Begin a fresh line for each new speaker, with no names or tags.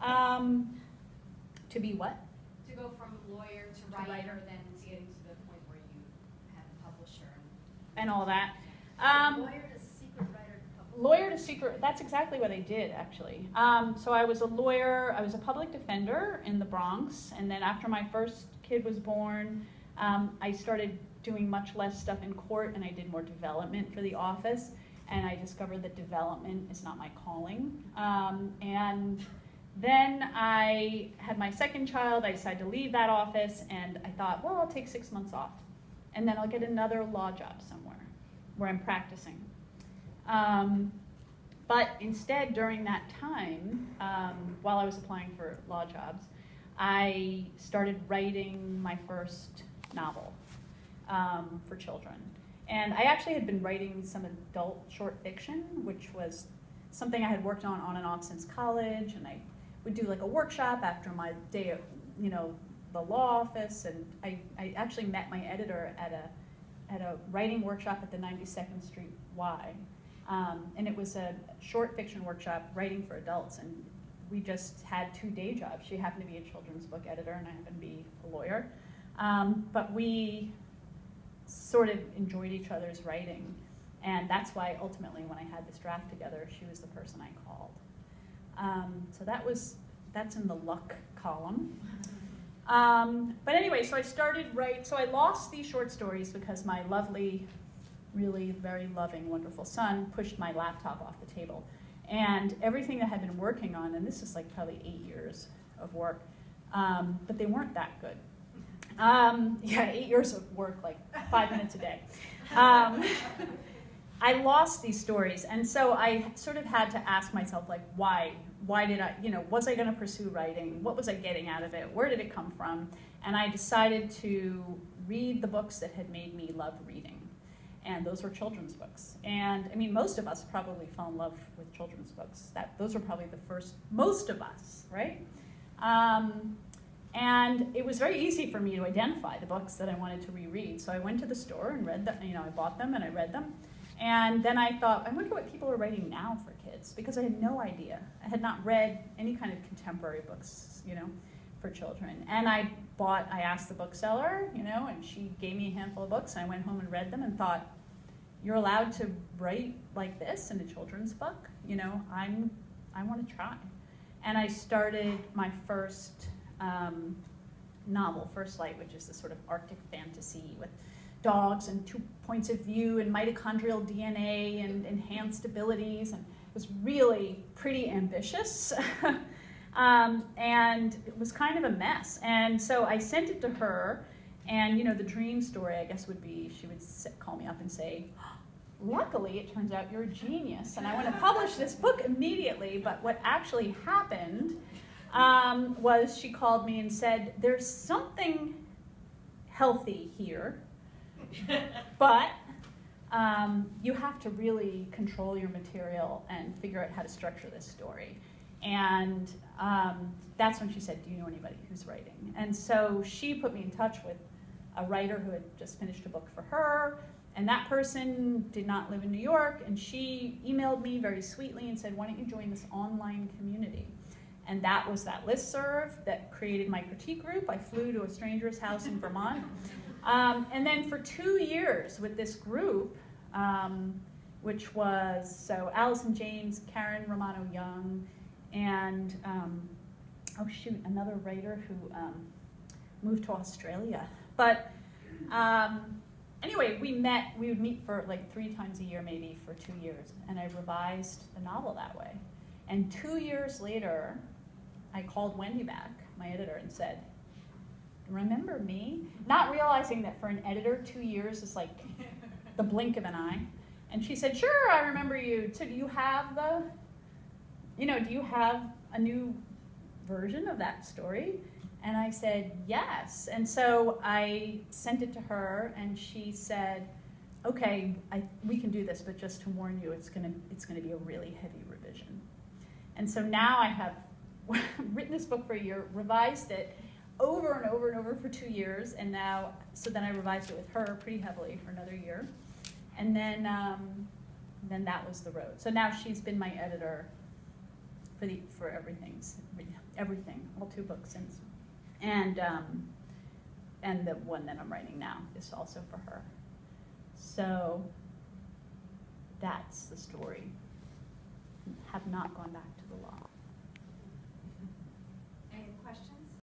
To be what?
To go from lawyer to writer, then to getting to the point where you have a publisher.
And all that.
Lawyer to secret writer to publisher.
Lawyer to secret, that's exactly what I did, actually. So I was a lawyer, I was a public defender in the Bronx, and then after my first kid was born, I started doing much less stuff in court, and I did more development for the office, and I discovered that development is not my calling. And then I had my second child, I decided to leave that office, and I thought, well, I'll take 6 months off, and then I'll get another law job somewhere where I'm practicing. But instead, during that time, while I was applying for law jobs, I started writing my first novel for children. And I actually had been writing some adult short fiction, which was something I had worked on and off since college, and I would do like a workshop after my day at, the law office, and I actually met my editor at a writing workshop at the 92nd Street Y. And it was a short fiction workshop writing for adults, and we just had 2 day jobs. She happened to be a children's book editor, and I happened to be a lawyer. But we sort of enjoyed each other's writing, and that's why ultimately when I had this draft together, she was the person I called. So that's in the luck column. But anyway, so I started so I lost these short stories because my lovely, really very loving, wonderful son pushed my laptop off the table. And everything that I had been working on, and this is like probably 8 years of work, but they weren't that good. Yeah, 8 years of work, like 5 minutes a day. I lost these stories, and so I sort of had to ask myself, like, why? Why did I, was I going to pursue writing? What was I getting out of it? Where did it come from? And I decided to read the books that had made me love reading. And those were children's books. And I mean, most of us probably fell in love with children's books. Those were probably the first, most of us, right? And it was very easy for me to identify the books that I wanted to reread. So I went to the store and read them, I bought them and I read them. And then I thought, I wonder what people are writing now for kids, because I had no idea. I had not read any kind of contemporary books, for children. And I asked the bookseller, and she gave me a handful of books, and I went home and read them and thought, you're allowed to write like this in a children's book? I want to try. And I started my first novel, First Light, which is this sort of Arctic fantasy with dogs and 2 points of view and mitochondrial DNA and enhanced abilities, and it was really pretty ambitious. And it was kind of a mess. And so I sent it to her, and the dream story, I guess, would be she would call me up and say, luckily, it turns out you're a genius, and I want to publish this book immediately. But what actually happened was she called me and said, there's something healthy here, but you have to really control your material and figure out how to structure this story. And that's when she said, do you know anybody who's writing? And so she put me in touch with a writer who had just finished a book for her, and that person did not live in New York, and she emailed me very sweetly and said, why don't you join this online community? And that was that listserv that created my critique group. I flew to a stranger's house in Vermont. And then for 2 years with this group, which was, so Allison James, Karen Romano-Young, and, another writer who moved to Australia. But anyway, we would meet for like 3 times a year, maybe for 2 years, and I revised the novel that way. And 2 years later, I called Wendy back, my editor, and said, remember me? Not realizing that for an editor, 2 years is like the blink of an eye. And she said, sure, I remember you. So do you have do you have a new version of that story? And I said, yes. And so I sent it to her, and she said, okay, we can do this, but just to warn you, it's gonna be a really heavy revision. And so now I have written this book for a year, revised it over and over and over for 2 years, and so then I revised it with her pretty heavily for another year. And then that was the road. So now she's been my editor for for everything, all 2 books, and the one that I'm writing now is also for her. So that's the story. Have not gone back to the law.